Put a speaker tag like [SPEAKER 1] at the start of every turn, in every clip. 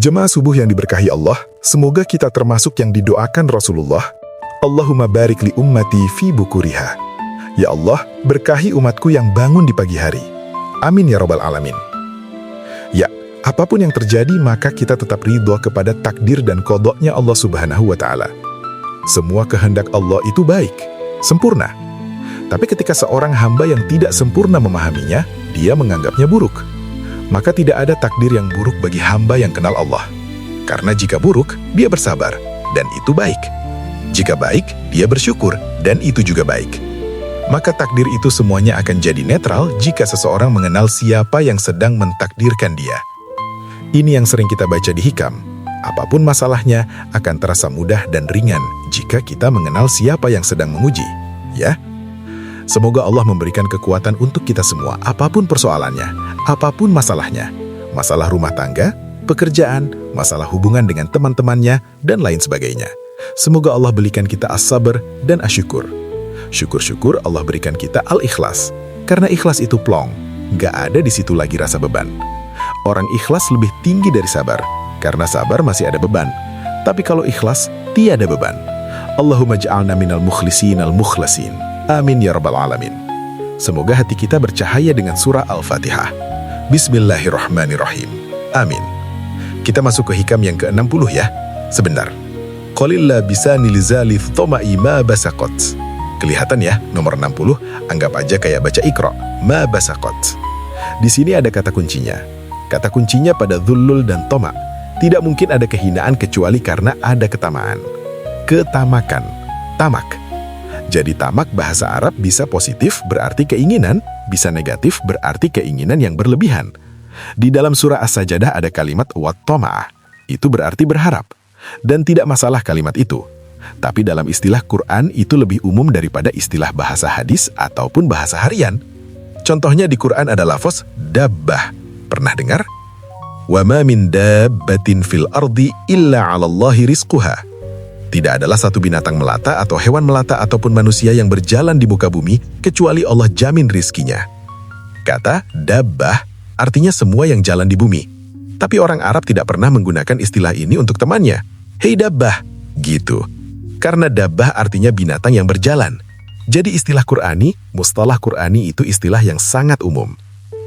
[SPEAKER 1] Jemaah subuh yang diberkahi Allah, semoga kita termasuk yang didoakan Rasulullah. Allahumma barik li ummati fi bukuriha. Ya Allah, berkahi umatku yang bangun di pagi hari. Amin ya rabbal alamin. Ya, apapun yang terjadi maka kita tetap ridho kepada takdir dan qadha-Nya Allah Subhanahu wa Ta'ala. Semua kehendak Allah itu baik, sempurna. Tapi ketika seorang hamba yang tidak sempurna memahaminya, dia menganggapnya buruk. Maka tidak ada takdir yang buruk bagi hamba yang kenal Allah. Karena jika buruk, dia bersabar, dan itu baik. Jika baik, dia bersyukur, dan itu juga baik. Maka takdir itu semuanya akan jadi netral jika seseorang mengenal siapa yang sedang mentakdirkan dia. Ini yang sering kita baca di hikam. Apapun masalahnya akan terasa mudah dan ringan jika kita mengenal siapa yang sedang menguji. Ya? Semoga Allah memberikan kekuatan untuk kita semua, apapun persoalannya, apapun masalahnya. Masalah rumah tangga, pekerjaan, masalah hubungan dengan teman-temannya, dan lain sebagainya. Semoga Allah berikan kita as-sabar dan asyukur. Syukur-syukur Allah berikan kita al-ikhlas. Karena ikhlas itu plong, gak ada di situ lagi rasa beban. Orang ikhlas lebih tinggi dari sabar, karena sabar masih ada beban. Tapi kalau ikhlas, tiada beban. Allahumma ja'alna minal mukhlisin al-mukhlasin. Amin ya rabbal alamin. Semoga hati kita bercahaya dengan surah Al-Fatihah. Bismillahirrahmanirrahim. Amin. Kita masuk ke hikam yang ke-60 ya. Sebentar. Qalilla bisani lizali thoma'i ma basaqat. Kelihatan ya, nomor 60, anggap aja kayak baca Iqra. Ma basaqat. Di sini ada kata kuncinya. Kata kuncinya pada dhullul dan toma. Tidak mungkin ada kehinaan kecuali karena ada ketamaan. Ketamakan. Tamak. Jadi tamak bahasa Arab bisa positif berarti keinginan, bisa negatif berarti keinginan yang berlebihan. Di dalam surah As-Sajdah ada kalimat wat-tama'ah. Itu berarti berharap. Dan tidak masalah kalimat itu. Tapi dalam istilah Quran itu lebih umum daripada istilah bahasa hadis ataupun bahasa harian. Contohnya di Quran ada lafaz dabbah. Pernah dengar? Wa ma min dabbatin fil ardi illa 'alallahi rizquha. Tidak adalah satu binatang melata atau hewan melata ataupun manusia yang berjalan di muka bumi kecuali Allah jamin rizkinya. Kata dabbah artinya semua yang jalan di bumi. Tapi orang Arab tidak pernah menggunakan istilah ini untuk temannya. Hei dabbah, gitu. Karena dabbah artinya binatang yang berjalan. Jadi istilah Qur'ani, mustalah Qur'ani itu istilah yang sangat umum.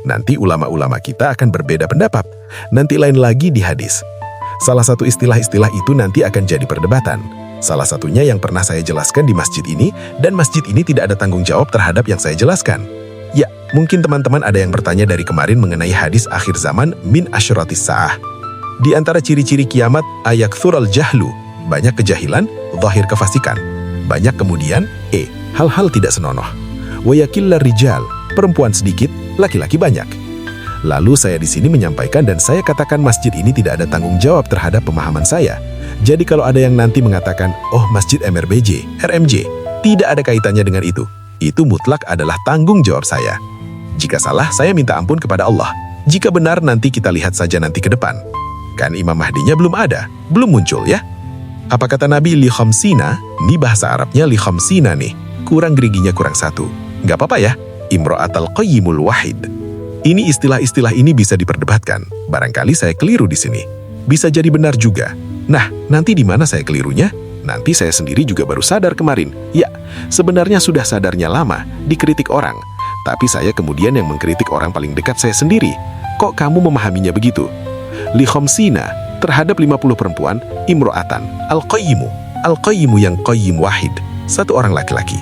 [SPEAKER 1] Nanti ulama-ulama kita akan berbeda pendapat. Nanti lain lagi di hadis. Salah satu istilah-istilah itu nanti akan jadi perdebatan. Salah satunya yang pernah saya jelaskan di masjid ini, dan masjid ini tidak ada tanggung jawab terhadap yang saya jelaskan. Ya, mungkin teman-teman ada yang bertanya dari kemarin mengenai hadis akhir zaman min asyratis sa'ah. Di antara ciri-ciri kiamat, ayakthurul jahlu, banyak kejahilan, zahir kefasikan. Banyak kemudian, hal-hal tidak senonoh. Wayakillar rijal, perempuan sedikit, laki-laki banyak. Lalu saya di sini menyampaikan dan saya katakan masjid ini tidak ada tanggung jawab terhadap pemahaman saya. Jadi kalau ada yang nanti mengatakan, oh masjid MRBJ, RMJ, tidak ada kaitannya dengan itu. Itu mutlak adalah tanggung jawab saya. Jika salah, saya minta ampun kepada Allah. Jika benar, nanti kita lihat saja nanti ke depan. Kan Imam Mahdinya belum ada, belum muncul ya. Apa kata Nabi li khamsina? Ini bahasa Arabnya li khamsina nih. Kurang geriginya kurang satu. Nggak apa-apa ya. Imro'atal qayyimul wahid. Ini istilah-istilah ini bisa diperdebatkan. Barangkali saya keliru di sini. Bisa jadi benar juga. Nah, nanti di mana saya kelirunya? Nanti saya sendiri juga baru sadar kemarin. Ya, sebenarnya sudah sadarnya lama, dikritik orang. Tapi saya kemudian yang mengkritik orang paling dekat saya sendiri. Kok kamu memahaminya begitu? Li khamsina, terhadap 50 perempuan, imro'atan, al-qayyimu yang qayyim wahid, satu orang laki-laki.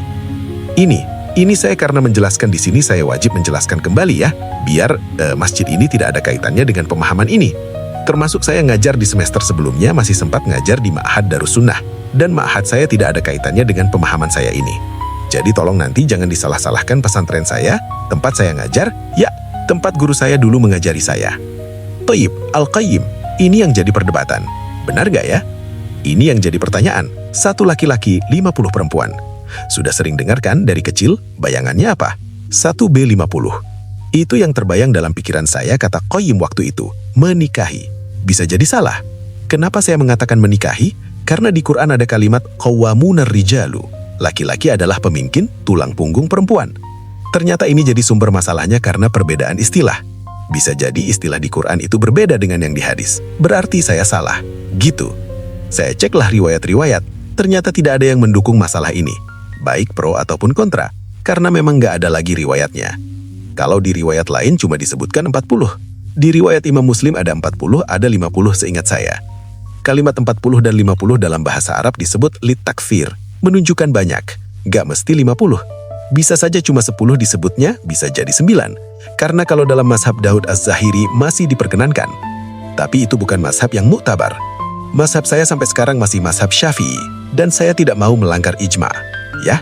[SPEAKER 1] Ini saya karena menjelaskan di sini saya wajib menjelaskan kembali ya, biar masjid ini tidak ada kaitannya dengan pemahaman ini. Termasuk saya ngajar di semester sebelumnya masih sempat ngajar di Ma'had Darus Sunnah, dan Ma'had saya tidak ada kaitannya dengan pemahaman saya ini. Jadi tolong nanti jangan disalah-salahkan pesantren saya, tempat saya ngajar, ya tempat guru saya dulu mengajari saya. Thayyib, al-qayyim, ini yang jadi perdebatan. Benar gak ya? Ini yang jadi pertanyaan, satu laki-laki 50 perempuan. Sudah sering dengarkan dari kecil, bayangannya apa? 1B50. Itu yang terbayang dalam pikiran saya kata qayyim waktu itu, menikahi. Bisa jadi salah. Kenapa saya mengatakan menikahi? Karena di Quran ada kalimat qawwamunar rijalu. Laki-laki adalah pemimpin, tulang punggung perempuan. Ternyata ini jadi sumber masalahnya karena perbedaan istilah.
[SPEAKER 2] Bisa jadi istilah di Quran itu berbeda dengan yang di hadis. Berarti saya salah. Gitu. Saya ceklah riwayat-riwayat. Ternyata tidak ada yang mendukung masalah ini. Baik pro ataupun kontra. Karena memang nggak ada lagi riwayatnya. Kalau di riwayat lain cuma disebutkan 40. Di riwayat Imam Muslim ada 40, ada 50 seingat saya. Kalimat 40 dan 50 dalam bahasa Arab disebut litakfir. Menunjukkan banyak. Nggak mesti 50. Bisa saja cuma 10 disebutnya, bisa jadi 9. Karena kalau dalam mazhab Daud Az-Zahiri masih diperkenankan. Tapi itu bukan mazhab yang muktabar. Mazhab saya sampai sekarang masih mazhab Syafi'i. Dan saya tidak mau melanggar ijma. Ya?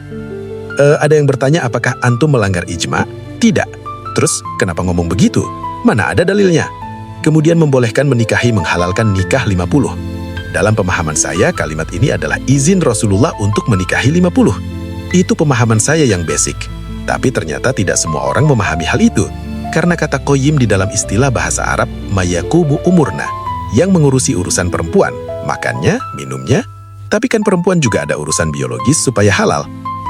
[SPEAKER 2] Ada yang bertanya apakah antum melanggar ijma? Tidak. Terus kenapa ngomong begitu? Mana ada dalilnya? Kemudian membolehkan menikahi menghalalkan nikah 50. Dalam pemahaman saya, kalimat ini adalah izin Rasulullah untuk menikahi 50. Itu pemahaman saya yang basic. Tapi ternyata tidak semua orang memahami hal itu. Karena kata Qoyim di dalam istilah bahasa Arab, mayakumu umurna, yang mengurusi urusan perempuan, makannya, minumnya. Tapi kan perempuan juga ada urusan biologis supaya halal.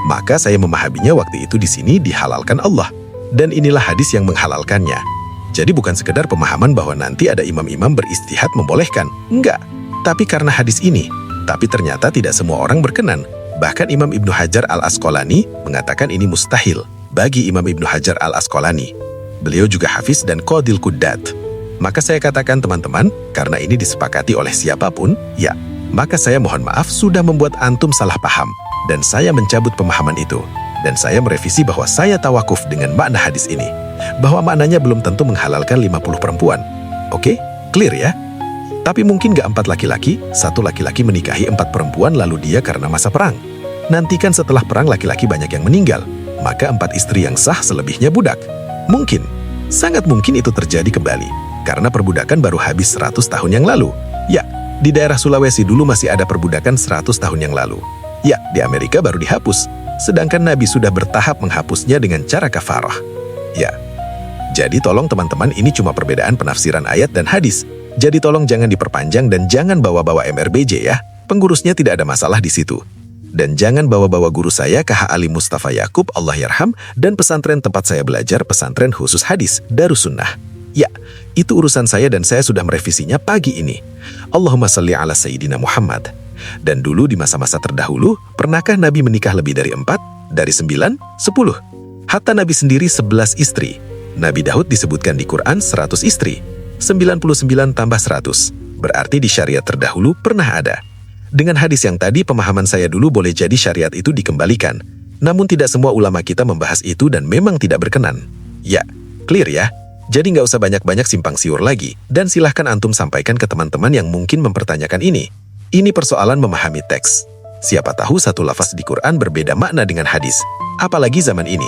[SPEAKER 2] Maka saya memahaminya waktu itu di sini dihalalkan Allah. Dan inilah hadis yang menghalalkannya. Jadi bukan sekedar pemahaman bahwa nanti ada imam-imam beristihad membolehkan. Enggak. Tapi karena hadis ini. Tapi ternyata tidak semua orang berkenan. Bahkan Imam Ibnu Hajar Al-Asqalani mengatakan ini mustahil bagi Imam Ibnu Hajar Al-Asqalani. Beliau juga hafiz dan qadil quddat. Maka saya katakan teman-teman, karena ini disepakati oleh siapapun, ya, maka saya mohon maaf sudah membuat antum salah paham. Dan saya mencabut pemahaman itu. Dan saya merevisi bahwa saya tawakuf dengan makna hadis ini. Bahwa maknanya belum tentu menghalalkan 50 perempuan. Oke? Clear ya? Tapi mungkin gak 4 laki-laki, 1 laki-laki menikahi 4 perempuan lalu dia karena masa perang. Nanti kan setelah perang laki-laki banyak yang meninggal. Maka 4 istri yang sah selebihnya budak. Mungkin. Sangat mungkin itu terjadi kembali. Karena perbudakan baru habis 100 tahun yang lalu. Ya, di daerah Sulawesi dulu masih ada perbudakan 100 tahun yang lalu. Ya, di Amerika baru dihapus. Sedangkan Nabi sudah bertahap menghapusnya dengan cara kafarah. Ya. Jadi tolong teman-teman, ini cuma perbedaan penafsiran ayat dan hadis. Jadi tolong jangan diperpanjang dan jangan bawa-bawa MRBJ ya. Pengurusnya tidak ada masalah di situ. Dan jangan bawa-bawa guru saya KH Ali Mustafa Yakub Allah Yarham dan pesantren tempat saya belajar, pesantren khusus hadis Darussunnah. Ya, itu urusan saya dan saya sudah merevisinya pagi ini. Allahumma salli ala Sayyidina Muhammad. Dan dulu di masa-masa terdahulu, pernahkah Nabi menikah lebih dari 4, dari 9, 10? Hatta Nabi sendiri 11 istri. Nabi Daud disebutkan di Quran 100 istri. 99 tambah 100. Berarti di syariat terdahulu pernah ada. Dengan hadis yang tadi, pemahaman saya dulu boleh jadi syariat itu dikembalikan. Namun tidak semua ulama kita membahas itu dan memang tidak berkenan. Ya, clear ya? Jadi nggak usah banyak-banyak simpang siur lagi. Dan silahkan antum sampaikan ke teman-teman yang mungkin mempertanyakan ini. Ini persoalan memahami teks. Siapa tahu satu lafaz di Quran berbeda makna dengan hadis. Apalagi zaman ini.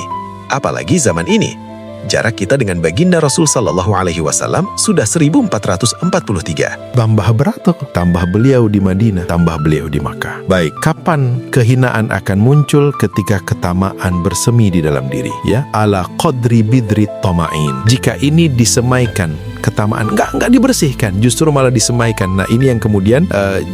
[SPEAKER 2] Apalagi zaman ini. Jarak kita dengan baginda Rasul Sallallahu Alaihi Wasallam sudah 1443.
[SPEAKER 3] Tambah berat, tambah beliau di Madinah, tambah beliau di Makkah. Baik, kapan kehinaan akan muncul? Ketika ketamaan bersemi di dalam diri, ya. Ala qadri bidri tama'in. Jika ini disemaikan, ketamaan nggak dibersihkan, justru malah disemaikan. Nah, ini yang kemudian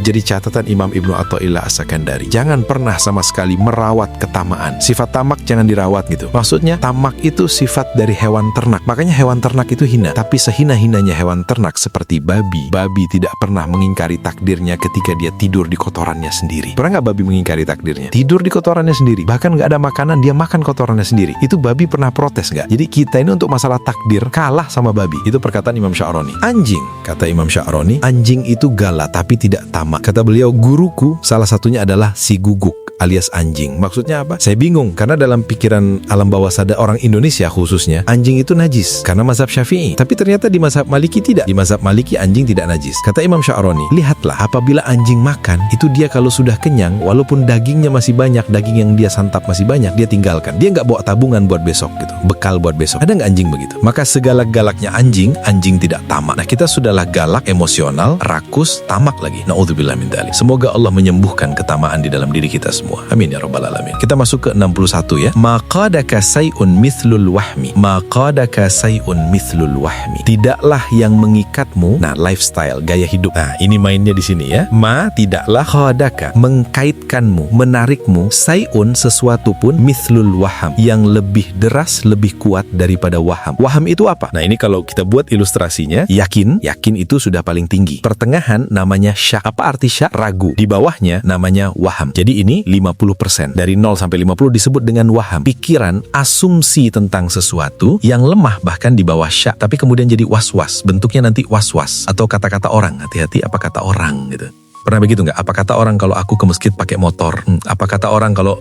[SPEAKER 3] jadi catatan Imam Ibnu Athaillah As-Sakandari. Jangan pernah sama sekali merawat ketamaan. Sifat tamak jangan dirawat gitu. Maksudnya tamak itu sifat dari hewan ternak. Makanya hewan ternak itu hina. Tapi sehina-hinanya hewan ternak seperti babi. Babi tidak pernah mengingkari takdirnya ketika dia tidur di kotorannya sendiri. Pernah nggak babi mengingkari takdirnya? Tidur di kotorannya sendiri. Bahkan nggak ada makanan, dia makan kotorannya sendiri. Itu babi pernah protes nggak? Jadi kita ini untuk masalah takdir kalah sama babi. Itu perkataan Imam Sya'rani. Anjing, kata Imam Sya'rani, anjing itu galak tapi tidak tamak. Kata beliau, guruku salah satunya adalah si guguk alias anjing. Maksudnya apa? Saya bingung, karena dalam pikiran alam bawah sadar orang Indonesia khususnya, anjing itu najis karena mazhab Syafi'i. Tapi ternyata di mazhab Maliki tidak. Di mazhab Maliki anjing tidak najis. Kata Imam Sya'rani, lihatlah apabila anjing makan, itu dia kalau sudah kenyang, walaupun dagingnya masih banyak, daging yang dia santap masih banyak, dia tinggalkan. Dia nggak bawa tabungan buat besok gitu, bekal buat besok. Ada nggak anjing begitu? Maka segalak-galaknya anjing, anjing tidak tamak. Nah, kita sudahlah galak, emosional, rakus, tamak lagi. Na'udzubillah min dzalik. Semoga Allah menyembuhkan ketamaan di dalam diri kita semua. semua. Amin ya rabbal alamin. Kita masuk ke 61 ya. Maqadaka say'un mithlul wahmi. Maqadaka say'un mithlul wahmi. Tidaklah yang mengikatmu. Nah, lifestyle, gaya hidup. Nah, ini mainnya di sini ya. Ma tidaklah qadaka mengkaitkanmu, menarikmu say'un sesuatu pun mithlul waham yang lebih deras, lebih kuat daripada waham. Waham itu apa? Nah, ini kalau kita buat ilustrasinya, yakin itu sudah paling tinggi. Pertengahan namanya syak. Apa arti syak? Ragu. Di bawahnya namanya waham. Jadi ini 50%. Dari 0 sampai 50 disebut dengan waham. Pikiran, asumsi tentang sesuatu yang lemah bahkan di bawah syak, tapi kemudian jadi was-was. Bentuknya nanti was-was. Atau kata-kata orang. Hati-hati apa kata orang gitu. Pernah begitu nggak? Apa kata orang kalau aku ke masjid pakai motor? Apa kata orang kalau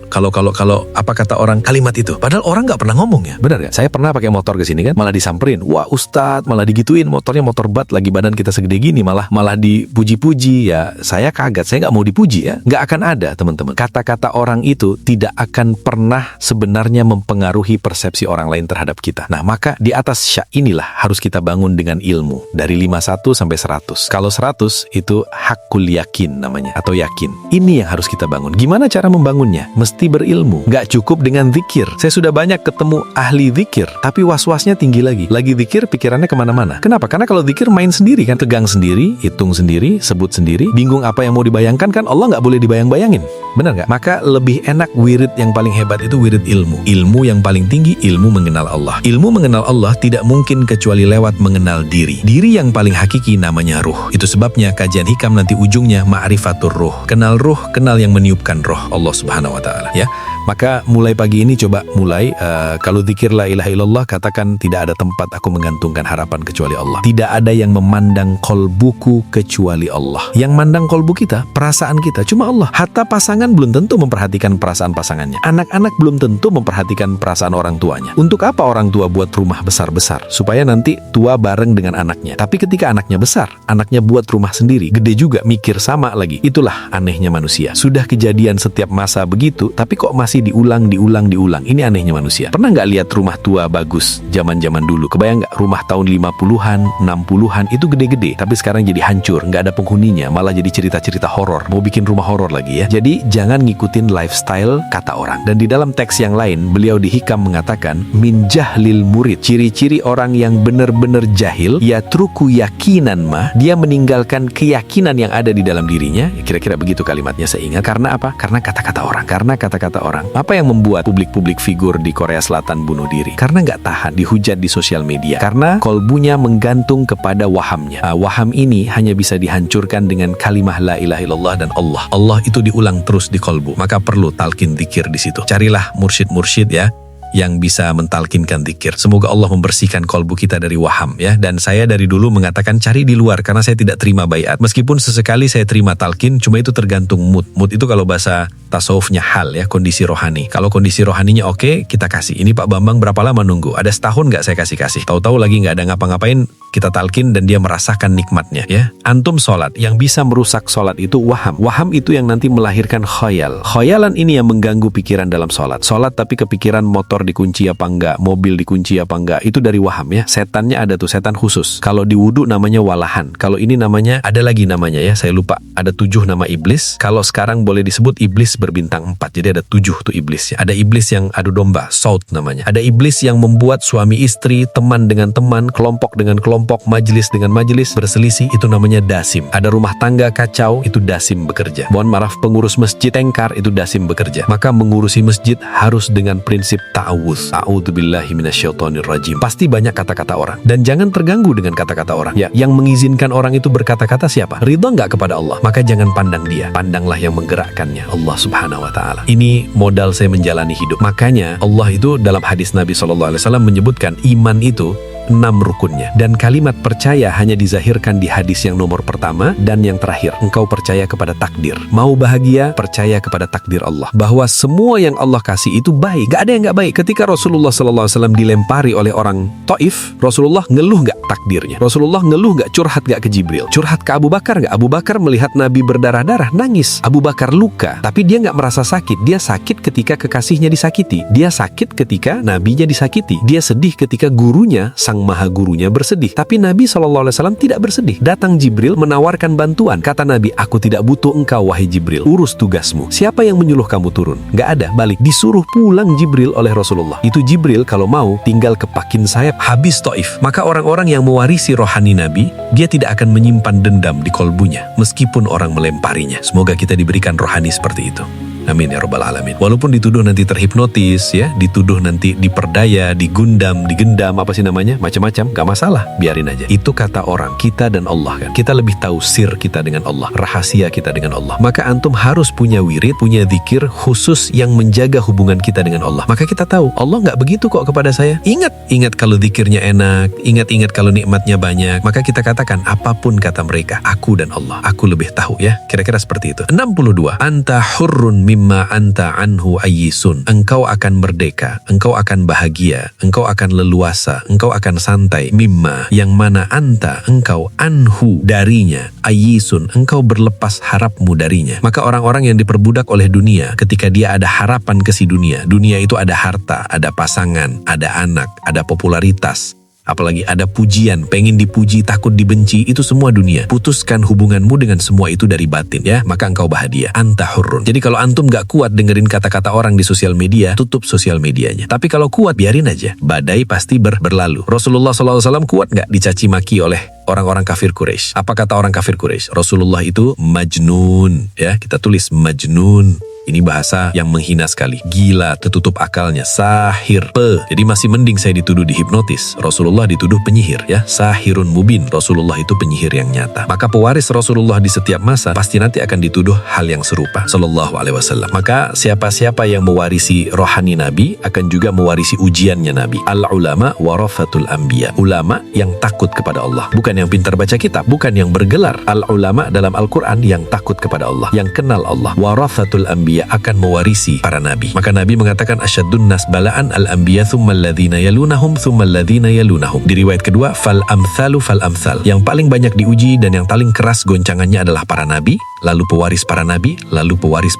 [SPEAKER 3] apa kata orang kalimat itu? Padahal orang nggak pernah ngomong ya. Benar nggak? Saya pernah pakai motor ke sini kan, malah disamperin. Wah Ustadz, malah digituin, motornya motor bat lagi, badan kita segede gini, malah dipuji-puji ya. Saya kaget, saya nggak mau dipuji ya. Nggak akan ada teman-teman. Kata-kata orang itu tidak akan pernah sebenarnya mempengaruhi persepsi orang lain terhadap kita. Nah maka di atas syak inilah harus kita bangun dengan ilmu dari 51 sampai 100. Kalau 100 itu hakul yakin namanya, atau yakin. Ini yang harus kita bangun. Gimana cara membangunnya? Mesti berilmu. Nggak cukup dengan zikir. Saya sudah banyak ketemu ahli zikir, tapi was-wasnya tinggi lagi. Lagi zikir, pikirannya kemana-mana. Kenapa? Karena kalau zikir main sendiri kan, tegang sendiri, hitung sendiri, sebut sendiri, bingung apa yang mau dibayangkan kan, Allah nggak boleh dibayang-bayangin. Benar nggak? Maka lebih enak wirid yang paling hebat itu wirid ilmu. Ilmu yang paling tinggi, ilmu mengenal Allah. Ilmu mengenal Allah tidak mungkin kecuali lewat mengenal diri. Diri yang paling hakiki namanya ruh. Itu sebabnya kajian hikam nanti ujungnya ma'rifatur ruh. Kenal ruh, kenal yang meniupkan roh Allah Subhanahu wa taala ya. Maka mulai pagi ini coba mulai kalau zikir la ilaha illallah, katakan tidak ada tempat aku menggantungkan harapan kecuali Allah. Tidak ada yang memandang kolbuku kecuali Allah. Yang mandang kolbu kita, perasaan kita cuma Allah. Hatta pasangan belum tentu memperhatikan perasaan pasangannya. Anak-anak belum tentu memperhatikan perasaan orang tuanya. Untuk apa orang tua buat rumah besar-besar? Supaya nanti tua bareng dengan anaknya. Tapi ketika anaknya besar, anaknya buat rumah sendiri, gede juga, mikir sama lagi. Itulah anehnya manusia. Sudah kejadian setiap masa begitu, tapi kok masih diulang. Ini anehnya manusia. Pernah nggak lihat rumah tua bagus zaman-zaman dulu? Kebayang nggak rumah tahun 50-an, 60-an itu gede-gede, tapi sekarang jadi hancur, nggak ada penghuninya, malah jadi cerita-cerita horor. Mau bikin rumah horor lagi ya. Jadi jangan ngikutin lifestyle kata orang. Dan di dalam teks yang lain, beliau di hikam mengatakan min jahlil murid. Ciri-ciri orang yang benar-benar jahil, ya truku yakinan mah, dia meninggalkan keyakinan yang ada di dalam dirinya. Kira-kira begitu kalimatnya saya ingat. Karena apa? Karena kata-kata orang. Karena kata-kata orang. Apa yang membuat publik figur di Korea Selatan bunuh diri? Karena nggak tahan dihujat di sosial media. Karena kolbunya menggantung kepada wahamnya. Waham ini hanya bisa dihancurkan dengan kalimah la ilaha illallah dan Allah. Allah itu diulang terus di kolbu. Maka perlu talqin zikir di situ. Carilah mursyid-mursyid ya yang bisa mentalkinkan zikir. Semoga Allah membersihkan kolbu kita dari waham ya. Dan saya dari dulu mengatakan cari di luar karena saya tidak terima baiat. Meskipun sesekali saya terima talqin, cuma itu tergantung mood. Mood itu kalau bahasa tasawufnya hal ya, kondisi rohani. Kalau kondisi rohaninya oke, kita kasih. Ini Pak Bambang berapa lama nunggu? Ada setahun nggak saya kasih? Tahu-tahu lagi nggak ada ngapa-ngapain, kita talqin dan dia merasakan nikmatnya ya. Antum sholat, yang bisa merusak sholat itu waham. Waham itu yang nanti melahirkan khayal. Khayalan ini yang mengganggu pikiran dalam sholat. Sholat tapi kepikiran motor dikunci apa enggak, mobil dikunci apa enggak, itu dari waham ya. Setannya ada tuh, setan khusus. Kalau di wudu namanya walahan. Kalau ini namanya, ada lagi namanya ya, saya lupa. Ada 7 nama iblis. Kalau sekarang boleh disebut iblis berbintang 4. Jadi ada 7 tuh iblis ya. Ada iblis yang adu domba, saut namanya. Ada iblis yang membuat suami istri, teman dengan teman, kelompok dengan kelompok, majelis dengan majelis berselisih, itu namanya dasim. Ada rumah tangga kacau, itu dasim bekerja. Mohon maaf, pengurus masjid tengkar, itu dasim bekerja. Maka mengurusi masjid harus dengan prinsip ta'awudz. A'udzubillahi minasyaitonirrajim. Pasti banyak kata-kata orang. Dan jangan terganggu dengan kata-kata orang. Ya, yang mengizinkan orang itu berkata-kata siapa? Ridha nggak kepada Allah? Maka jangan pandang dia. Pandanglah yang menggerakkannya, Allah Subhanahu wa taala. Ini modal saya menjalani hidup. Makanya Allah itu dalam hadis Nabi SAW menyebutkan iman itu 6 rukunnya. Dan kalimat percaya hanya dizahirkan di hadis yang nomor pertama dan yang terakhir. Engkau percaya kepada takdir. Mau bahagia, percaya kepada takdir Allah. Bahwa semua yang Allah kasih itu baik. Gak ada yang gak baik. Ketika Rasulullah SAW dilempari oleh orang Taif, Rasulullah ngeluh gak takdirnya? Rasulullah ngeluh gak, curhat gak ke Jibril? Curhat ke Abu Bakar gak? Abu Bakar melihat Nabi berdarah-darah, nangis. Abu Bakar luka, tapi dia gak merasa sakit. Dia sakit ketika kekasihnya disakiti. Dia sakit ketika nabinya disakiti. Dia sedih ketika gurunya, sang
[SPEAKER 4] maha gurunya bersedih. Tapi Nabi SAW tidak bersedih. Datang Jibril menawarkan bantuan. Kata Nabi, aku tidak butuh engkau wahai Jibril. Urus tugasmu. Siapa yang menyuruh kamu turun? Gak ada, balik. Disuruh pulang Jibril oleh Rasulullah. Itu Jibril kalau mau tinggal kepakin sayap habis Taif. Maka orang-orang yang mewarisi rohani Nabi, dia tidak akan menyimpan dendam di kolbunya meskipun orang melemparinya. Semoga kita diberikan rohani seperti itu. Amin ya robbal alamin. Walaupun dituduh nanti terhipnotis ya, dituduh nanti diperdaya, digundam, digendam, apa sih namanya, macam-macam, gak masalah, biarin aja. Itu kata orang, kita dan Allah kan. Kita lebih tahu sir kita dengan Allah, rahasia kita dengan Allah. Maka antum harus punya wirid, punya zikir khusus yang menjaga hubungan kita dengan Allah. Maka kita tahu Allah gak begitu kok kepada saya. Ingat kalau zikirnya enak, ingat kalau nikmatnya banyak. Maka kita katakan apapun kata mereka, aku dan Allah, aku lebih tahu ya. Kira-kira seperti itu. 62. Anta hurrun mimma anta anhu ayyisun. Engkau akan merdeka, engkau akan bahagia, engkau akan leluasa, engkau akan santai. Mimma, yang mana anta, engkau, anhu, darinya, ayyisun, engkau berlepas harapmu darinya. Maka orang-orang yang diperbudak oleh dunia, ketika dia ada harapan ke si dunia, dunia itu ada harta, ada pasangan, ada anak, ada popularitas, apalagi ada pujian, pengen dipuji, takut dibenci, itu semua dunia. Putuskan hubunganmu dengan semua itu dari batin ya, maka engkau bahagia. Anta hurrun. Jadi kalau antum gak kuat dengerin kata-kata orang di sosial media, tutup sosial medianya. Tapi kalau kuat, biarin aja. Badai pasti berlalu. Rasulullah SAW kuat gak dicaci maki oleh orang-orang kafir Quraisy? Apa kata orang kafir Quraisy? Rasulullah itu majnun ya, kita tulis majnun. Ini bahasa yang menghina sekali. Gila, tertutup akalnya. Sahir. Jadi masih mending saya dituduh dihipnotis. Rasulullah dituduh penyihir ya. Sahirun mubin. Rasulullah itu penyihir yang nyata. Maka pewaris Rasulullah di setiap masa pasti nanti akan dituduh hal yang serupa. Sallallahu alaihi wasallam. Maka siapa-siapa yang mewarisi rohani Nabi akan juga mewarisi ujiannya Nabi. Al-ulama warathatul anbiya. Ulama yang takut kepada Allah. Bukan yang pintar baca kitab. Bukan yang bergelar. Al-ulama dalam Al-Quran yang takut kepada Allah. Yang kenal Allah. Warathatul anbiya, akan mewarisi para nabi. Maka Nabi mengatakan asyadun nas balaan al-anbiya thumma alladhina yalunahum thumma alladhina yalunahum. Di riwayat kedua fal amthalu fal amthal. Yang paling banyak diuji dan yang paling keras goncangannya adalah para nabi, lalu pewaris para nabi, lalu pewaris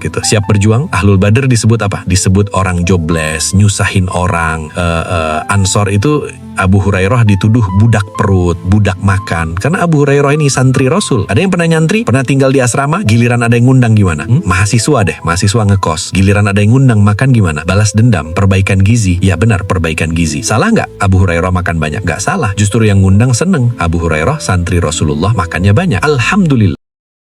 [SPEAKER 4] gitu. Siap berjuang. Ahlul Badr disebut apa? Disebut orang jobless, nyusahin orang. Ansor itu Abu Hurairah dituduh budak perut, budak makan. Karena Abu Hurairah ini santri Rasul. Ada yang pernah nyantri, pernah tinggal di asrama, giliran ada yang ngundang gimana? Mahasiswa ngekos. Giliran ada yang ngundang makan gimana? Balas dendam, perbaikan gizi. Ya benar, perbaikan gizi. Salah nggak Abu Hurairah makan banyak? Nggak salah. Justru yang ngundang seneng. Abu Hurairah santri Rasulullah makannya banyak. Alhamdulillah.